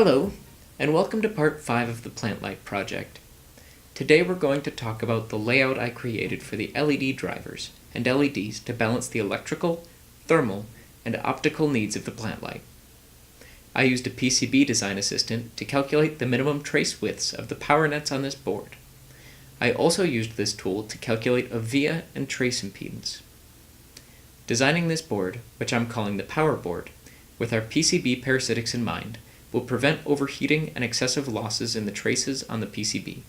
Hello, and welcome to part 5 of the Plant Light project. Today we're going to talk about the layout I created for the LED drivers and LEDs to balance the electrical, thermal, and optical needs of the plant light. I used a PCB design assistant to calculate the minimum trace widths of the power nets on this board. I also used this tool to calculate a via and trace impedance. Designing this board, which I'm calling the power board, with our PCB parasitics in mind, will prevent overheating and excessive losses in the traces on the PCB.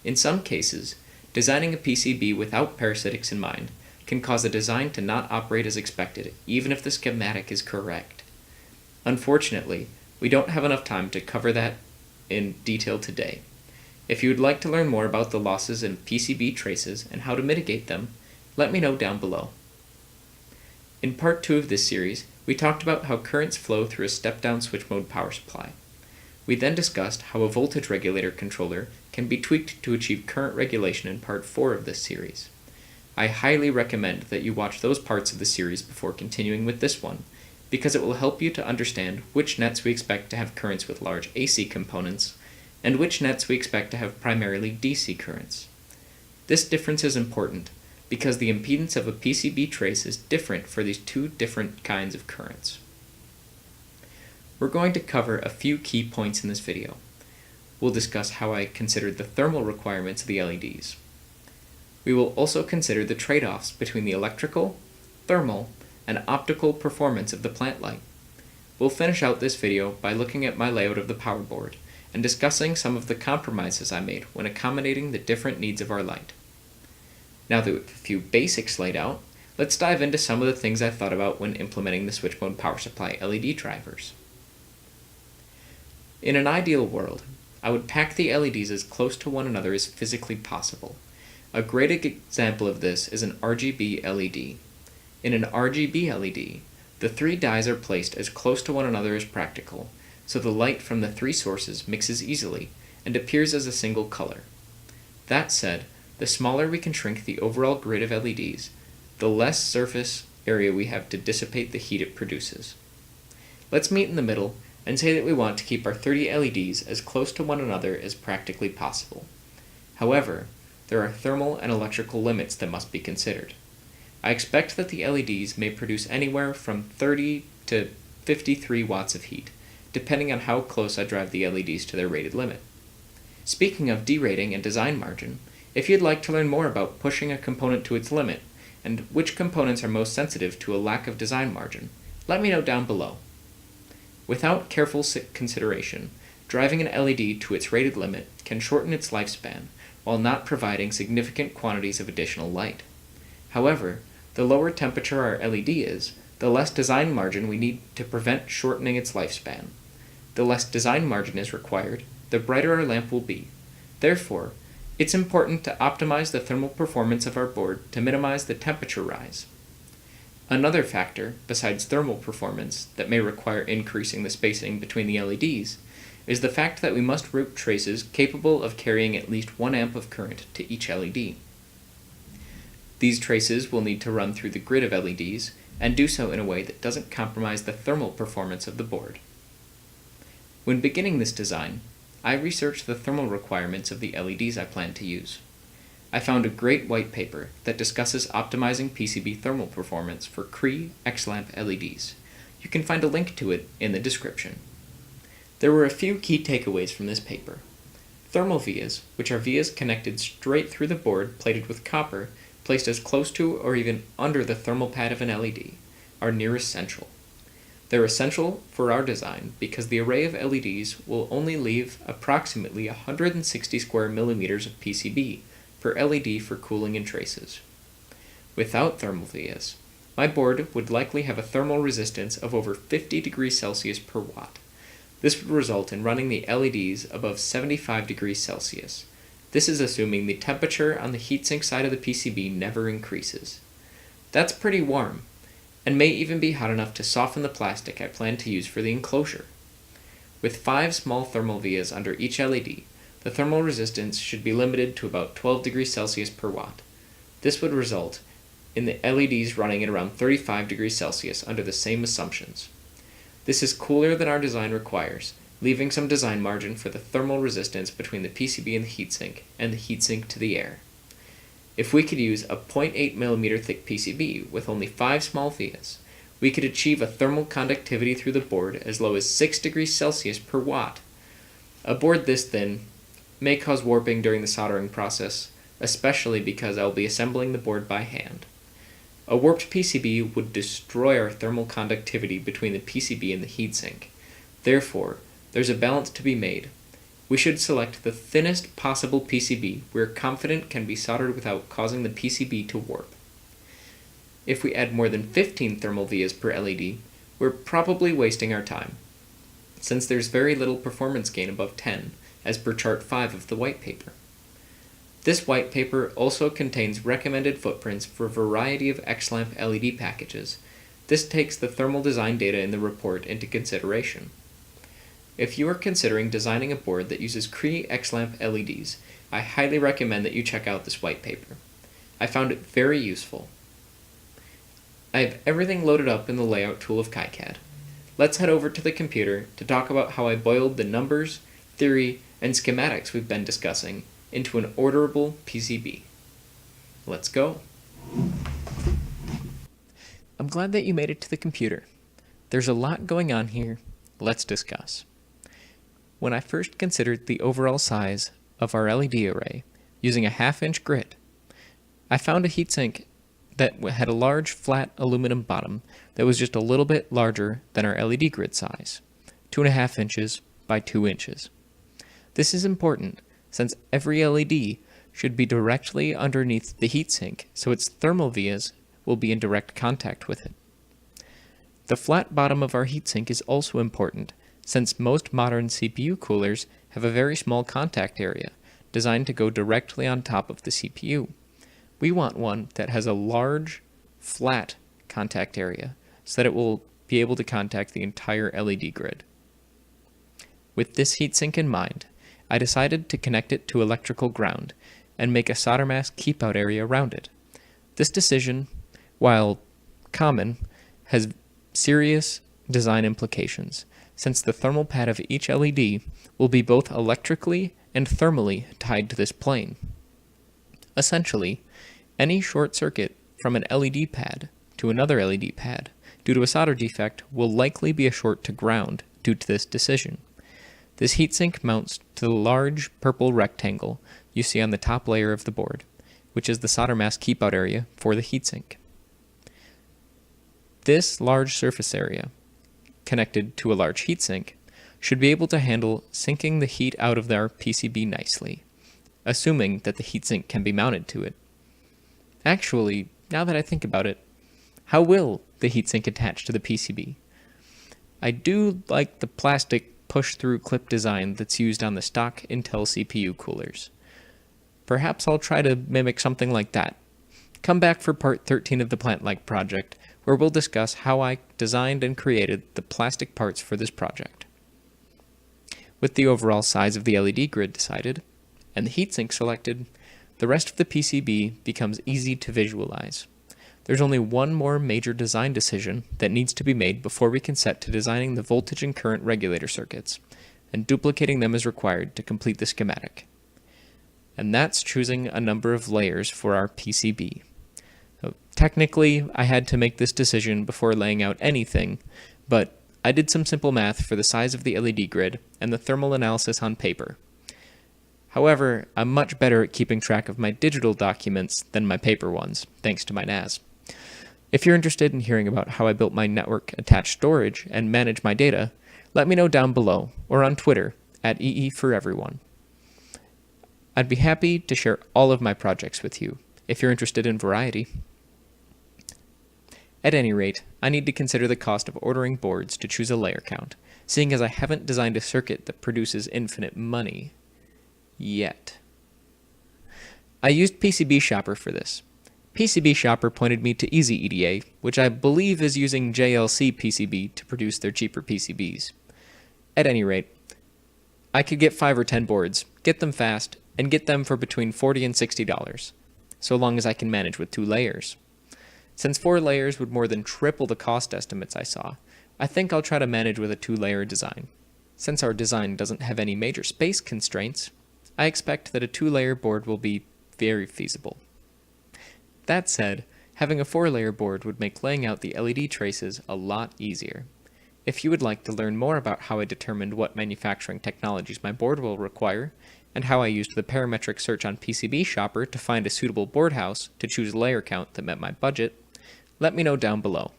In some cases, designing a PCB without parasitics in mind can cause a design to not operate as expected, even if the schematic is correct. Unfortunately, we don't have enough time to cover that in detail today. If you would like to learn more about the losses in PCB traces and how to mitigate them, let me know down below. In part 2 of this series, we talked about how currents flow through a step-down switch mode power supply. We then discussed how a voltage regulator controller can be tweaked to achieve current regulation in part 4 of this series. I highly recommend that you watch those parts of the series before continuing with this one, because it will help you to understand which nets we expect to have currents with large AC components, and which nets we expect to have primarily DC currents. This difference is important, because the impedance of a PCB trace is different for these two different kinds of currents. We're going to cover a few key points in this video. We'll discuss how I considered the thermal requirements of the LEDs. We will also consider the trade-offs between the electrical, thermal, and optical performance of the plant light. We'll finish out this video by looking at my layout of the power board and discussing some of the compromises I made when accommodating the different needs of our light. Now that we have a few basics laid out, let's dive into some of the things I thought about when implementing the switch mode power supply LED drivers. In an ideal world, I would pack the LEDs as close to one another as physically possible. A great example of this is an RGB LED. In an RGB LED, the three dyes are placed as close to one another as practical, so the light from the three sources mixes easily and appears as a single color. That said, the smaller we can shrink the overall grid of LEDs, the less surface area we have to dissipate the heat it produces. Let's meet in the middle and say that we want to keep our 30 LEDs as close to one another as practically possible. However, there are thermal and electrical limits that must be considered. I expect that the LEDs may produce anywhere from 30 to 53 watts of heat, depending on how close I drive the LEDs to their rated limit. Speaking of derating and design margin, if you'd like to learn more about pushing a component to its limit, and which components are most sensitive to a lack of design margin, let me know down below. Without careful consideration, driving an LED to its rated limit can shorten its lifespan while not providing significant quantities of additional light. However, the lower temperature our LED is, the less design margin we need to prevent shortening its lifespan. The less design margin is required, the brighter our lamp will be. Therefore, it's important to optimize the thermal performance of our board to minimize the temperature rise. Another factor, besides thermal performance, that may require increasing the spacing between the LEDs is the fact that we must route traces capable of carrying at least 1 amp of current to each LED. These traces will need to run through the grid of LEDs and do so in a way that doesn't compromise the thermal performance of the board. When beginning this design, I researched the thermal requirements of the LEDs I plan to use. I found a great white paper that discusses optimizing PCB thermal performance for Cree XLamp LEDs. You can find a link to it in the description. There were a few key takeaways from this paper. Thermal vias, which are vias connected straight through the board plated with copper, placed as close to or even under the thermal pad of an LED, are near essential. They're essential for our design because the array of LEDs will only leave approximately 160 square millimeters of PCB per LED for cooling and traces. Without thermal vias, my board would likely have a thermal resistance of over 50 degrees Celsius per watt. This would result in running the LEDs above 75 degrees Celsius. This is assuming the temperature on the heatsink side of the PCB never increases. That's pretty warm, and may even be hot enough to soften the plastic I plan to use for the enclosure. With 5 small thermal vias under each LED, the thermal resistance should be limited to about 12 degrees Celsius per watt. This would result in the LEDs running at around 35 degrees Celsius under the same assumptions. This is cooler than our design requires, leaving some design margin for the thermal resistance between the PCB and the heatsink, and the heatsink to the air. If we could use a 0.8mm thick PCB with only 5 small vias, we could achieve a thermal conductivity through the board as low as 6 degrees Celsius per watt. A board this thin may cause warping during the soldering process, especially because I will be assembling the board by hand. A warped PCB would destroy our thermal conductivity between the PCB and the heatsink. Therefore, there's a balance to be made. We should select the thinnest possible PCB we're confident can be soldered without causing the PCB to warp. If we add more than 15 thermal vias per LED, we're probably wasting our time, since there's very little performance gain above 10, as per chart 5 of the white paper. This white paper also contains recommended footprints for a variety of XLamp LED packages. This takes the thermal design data in the report into consideration. If you are considering designing a board that uses Cree XLamp LEDs, I highly recommend that you check out this white paper. I found it very useful. I have everything loaded up in the layout tool of KiCad. Let's head over to the computer to talk about how I boiled the numbers, theory, and schematics we've been discussing into an orderable PCB. Let's go. I'm glad that you made it to the computer. There's a lot going on here. Let's discuss. When I first considered the overall size of our LED array using a 1/2-inch grid, I found a heatsink that had a large flat aluminum bottom that was just a little bit larger than our LED grid size, 2.5 inches by 2 inches. This is important since every LED should be directly underneath the heatsink so its thermal vias will be in direct contact with it. The flat bottom of our heatsink is also important since most modern CPU coolers have a very small contact area designed to go directly on top of the CPU. We want one that has a large, flat contact area so that it will be able to contact the entire LED grid. With this heatsink in mind, I decided to connect it to electrical ground and make a solder mask keep-out area around it. This decision, while common, has serious design implications, since the thermal pad of each LED will be both electrically and thermally tied to this plane. Essentially, any short circuit from an LED pad to another LED pad due to a solder defect will likely be a short to ground due to this decision. This heatsink mounts to the large purple rectangle you see on the top layer of the board, which is the solder mask keep-out area for the heatsink. This large surface area, connected to a large heatsink, should be able to handle sinking the heat out of our PCB nicely, assuming that the heatsink can be mounted to it. Actually, now that I think about it, how will the heatsink attach to the PCB? I do like the plastic push-through clip design that's used on the stock Intel CPU coolers. Perhaps I'll try to mimic something like that. Come back for part 13 of the Plant-Like project, where we'll discuss how I designed and created the plastic parts for this project. With the overall size of the LED grid decided, and the heatsink selected, the rest of the PCB becomes easy to visualize. There's only one more major design decision that needs to be made before we can set to designing the voltage and current regulator circuits, and duplicating them is required to complete the schematic. And that's choosing a number of layers for our PCB. So technically, I had to make this decision before laying out anything, but I did some simple math for the size of the LED grid and the thermal analysis on paper. However, I'm much better at keeping track of my digital documents than my paper ones, thanks to my NAS. If you're interested in hearing about how I built my network-attached storage and manage my data, let me know down below or on Twitter at EEforEveryone. I'd be happy to share all of my projects with you if you're interested in variety. At any rate, I need to consider the cost of ordering boards to choose a layer count, seeing as I haven't designed a circuit that produces infinite money. Yet. I used PCB Shopper for this. PCB Shopper pointed me to Easy EDA, which I believe is using JLC PCB to produce their cheaper PCBs. At any rate, I could get 5 or 10 boards, get them fast, and get them for between $40 and $60, so long as I can manage with 2 layers. Since 4 layers would more than triple the cost estimates I saw, I think I'll try to manage with a 2-layer design. Since our design doesn't have any major space constraints, I expect that a 2-layer board will be very feasible. That said, having a 4-layer board would make laying out the LED traces a lot easier. If you would like to learn more about how I determined what manufacturing technologies my board will require, and how I used the parametric search on PCB Shopper to find a suitable board house to choose a layer count that met my budget, let me know down below.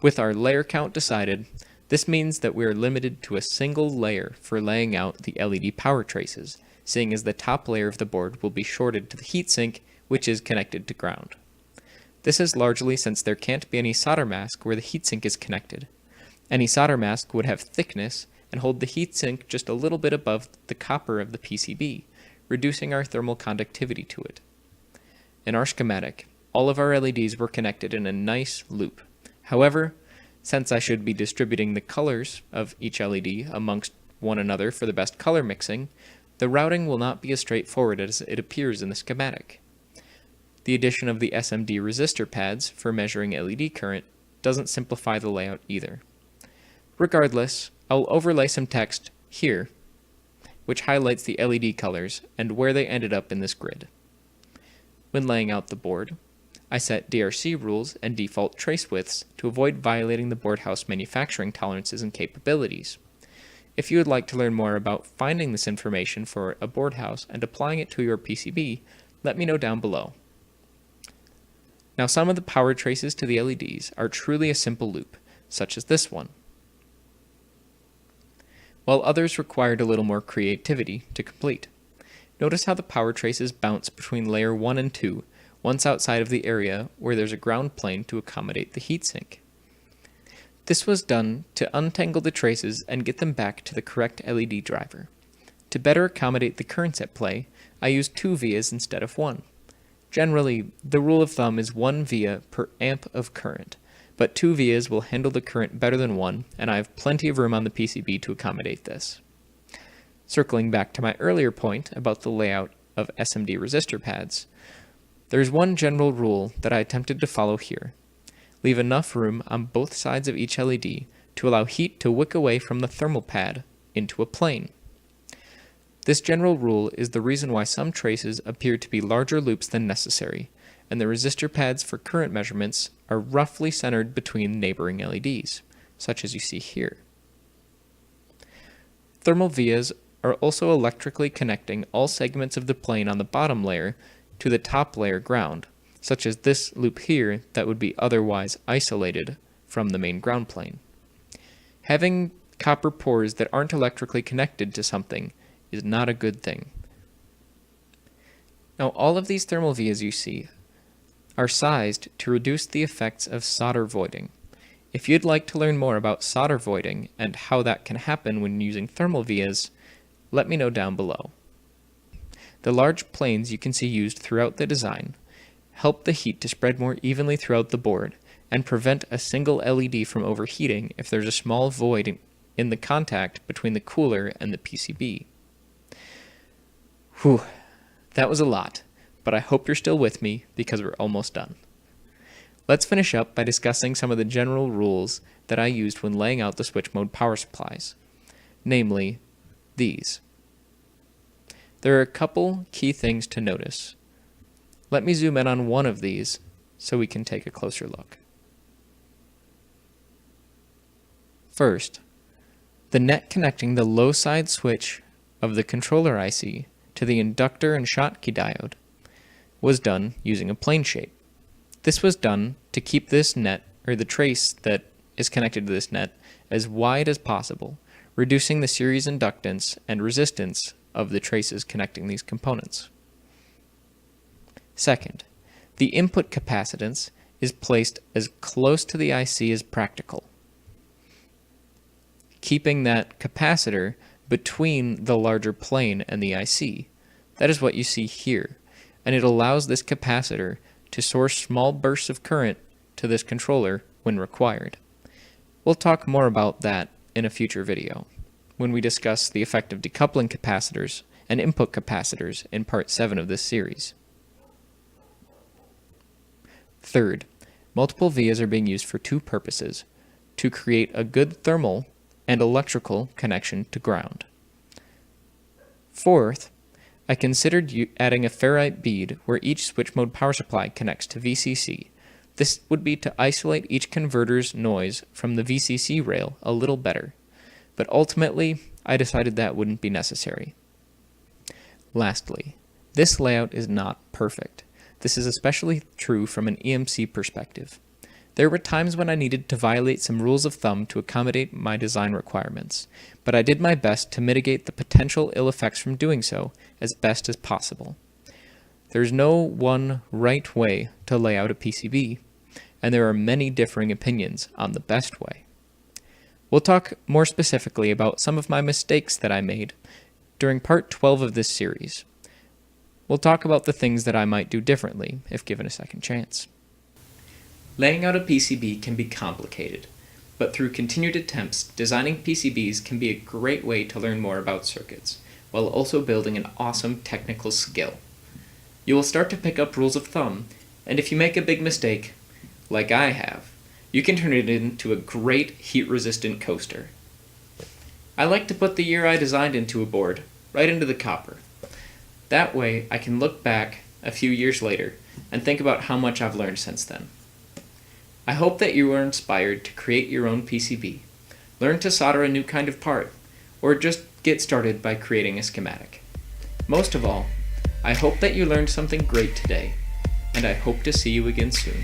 With our layer count decided, this means that we are limited to a single layer for laying out the LED power traces, seeing as the top layer of the board will be shorted to the heatsink, which is connected to ground. This is largely since there can't be any solder mask where the heatsink is connected. Any solder mask would have thickness and hold the heatsink just a little bit above the copper of the PCB, reducing our thermal conductivity to it. In our schematic, all of our LEDs were connected in a nice loop. However, since I should be distributing the colors of each LED amongst one another for the best color mixing, the routing will not be as straightforward as it appears in the schematic. The addition of the SMD resistor pads for measuring LED current doesn't simplify the layout either. Regardless, I'll overlay some text here, which highlights the LED colors and where they ended up in this grid. When laying out the board, I set DRC rules and default trace widths to avoid violating the board house manufacturing tolerances and capabilities. If you would like to learn more about finding this information for a board house and applying it to your PCB, let me know down below. Now, some of the power traces to the LEDs are truly a simple loop, such as this one, while others required a little more creativity to complete. Notice how the power traces bounce between layer 1 and 2, once outside of the area where there's a ground plane to accommodate the heatsink. This was done to untangle the traces and get them back to the correct LED driver. To better accommodate the currents at play, I used 2 vias instead of 1. Generally, the rule of thumb is 1 via per amp of current, but 2 vias will handle the current better than 1, and I have plenty of room on the PCB to accommodate this. Circling back to my earlier point about the layout of SMD resistor pads, there's one general rule that I attempted to follow here. Leave enough room on both sides of each LED to allow heat to wick away from the thermal pad into a plane. This general rule is the reason why some traces appear to be larger loops than necessary, and the resistor pads for current measurements are roughly centered between neighboring LEDs, such as you see here. Thermal vias are also electrically connecting all segments of the plane on the bottom layer to the top layer ground, such as this loop here that would be otherwise isolated from the main ground plane. Having copper pores that aren't electrically connected to something is not a good thing. Now, all of these thermal vias you see are sized to reduce the effects of solder voiding. If you'd like to learn more about solder voiding and how that can happen when using thermal vias, let me know down below. The large planes you can see used throughout the design help the heat to spread more evenly throughout the board and prevent a single LED from overheating if there's a small void in the contact between the cooler and the PCB. Whew, that was a lot, but I hope you're still with me because we're almost done. Let's finish up by discussing some of the general rules that I used when laying out the switch mode power supplies, namely these. There are a couple key things to notice. Let me zoom in on one of these so we can take a closer look. First, the net connecting the low side switch of the controller IC to the inductor and Schottky diode was done using a plane shape. This was done to keep this net, or the trace that is connected to this net, as wide as possible, reducing the series inductance and resistance of the traces connecting these components. Second, the input capacitance is placed as close to the IC as practical, keeping that capacitor between the larger plane and the IC. That is what you see here, and it allows this capacitor to source small bursts of current to this controller when required. We'll talk more about that in a future video, when we discuss the effect of decoupling capacitors and input capacitors in part 7 of this series. Third, multiple vias are being used for two purposes: to create a good thermal and electrical connection to ground. Fourth, I considered adding a ferrite bead where each switch mode power supply connects to VCC. This would be to isolate each converter's noise from the VCC rail a little better, but ultimately I decided that wouldn't be necessary. Lastly, this layout is not perfect. This is especially true from an EMC perspective. There were times when I needed to violate some rules of thumb to accommodate my design requirements, but I did my best to mitigate the potential ill effects from doing so as best as possible. There's no one right way to lay out a PCB, and there are many differing opinions on the best way. We'll talk more specifically about some of my mistakes that I made during part 12 of this series. We'll talk about the things that I might do differently if given a second chance. Laying out a PCB can be complicated, but through continued attempts, designing PCBs can be a great way to learn more about circuits, while also building an awesome technical skill. You will start to pick up rules of thumb, and if you make a big mistake, like I have, you can turn it into a great heat-resistant coaster. I like to put the year I designed into a board right into the copper. That way, I can look back a few years later and think about how much I've learned since then. I hope that you are inspired to create your own PCB, learn to solder a new kind of part, or just get started by creating a schematic. Most of all, I hope that you learned something great today, and I hope to see you again soon.